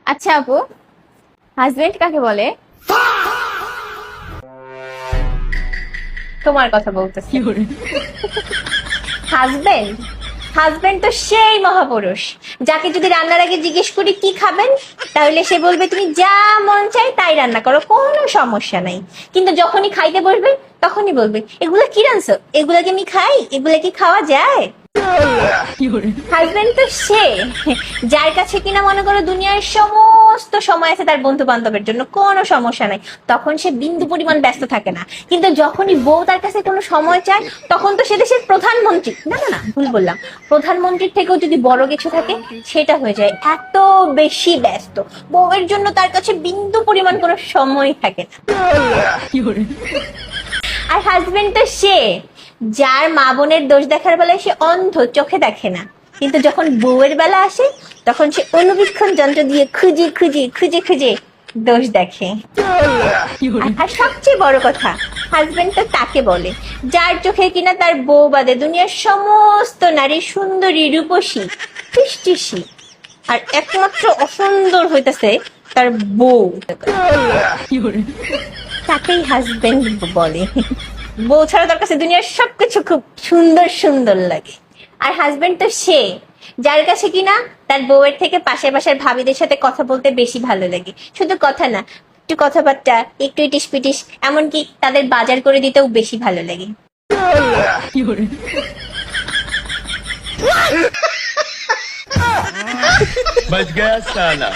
আচ্ছা আপু, হাজবেন্ড কাকে বলে? তোমার কথা বলতেছি। হাজবেন্ড হাজবেন্ড তো সেই মহাপুরুষ যাকে যদি রান্নার আগে জিজ্ঞেস করি কি খাবেন, তাহলে সে বলবে তুমি যা মন চাই তাই রান্না করো, কোনো সমস্যা নাই। কিন্তু যখনই খাইতে বসবে তখনই বলবে এগুলা কি রান্নছো, এগুলা কি আমি খাই, এগুলা কি খাওয়া যায়? হাজবেন্ড তো সে যার কাছে কিনা মনে করো দুনিয়ার সমস্ত সময় আছে তার বন্ধু বান্ধবের জন্য, কোনো সমস্যা নাই, তখন সে বিন্দু পরিমাণ ব্যস্ত থাকে না। কিন্তু যখনই বউ তার কাছে কোনো সময় চায়, তখন তো সে দেশের প্রধানমন্ত্রী, না না না ভুল বললাম, প্রধানমন্ত্রীর থেকেও যদি বড় কিছু থাকে সেটা হয়ে যায় এত বেশি ব্যস্ত, বউয়ের জন্য তার কাছে বিন্দু পরিমাণ কোনো সময় থাকে না। আর হাজবেন্ড তো সে যার মা বোনের দোষ দেখার বেলায় সে অন্ধ, চোখে দেখে না, কিন্তু যখন বউয়ের বেলা আসে তখন সে অনুবীক্ষণ যন্ত্র দিয়ে খুঁজে খুঁজে খুঁজে খুঁজে দোষ দেখে। আর সবচেয়ে বড় কথা, হাজবেন্ড তো তাকে বলে যার চোখে কিনা তার বউ বাদে দুনিয়ার সমস্ত নারী সুন্দরী, রূপসী, ফিসটিসি, আর একমাত্র অসুন্দর হইতাছে তার বউ, তাকেই হাজবেন্ড বলে। বউ ছাড়া তার কাছে দুনিয়ার সবকিছু খুব সুন্দর সুন্দর লাগে। আর হাজবেন্ড তো সে যার কাছে কিনা তার বউয়ের থেকে পাশের বাসার ভাবিদের সাথে কথা বলতে বেশি ভালো লাগে। শুধু কথা না, একটু কথাবার্তা, একটু ইটিস পিটিস, এমনকি তাদের বাজার করে দিতেও বেশি ভালো লাগে। बच गया साला।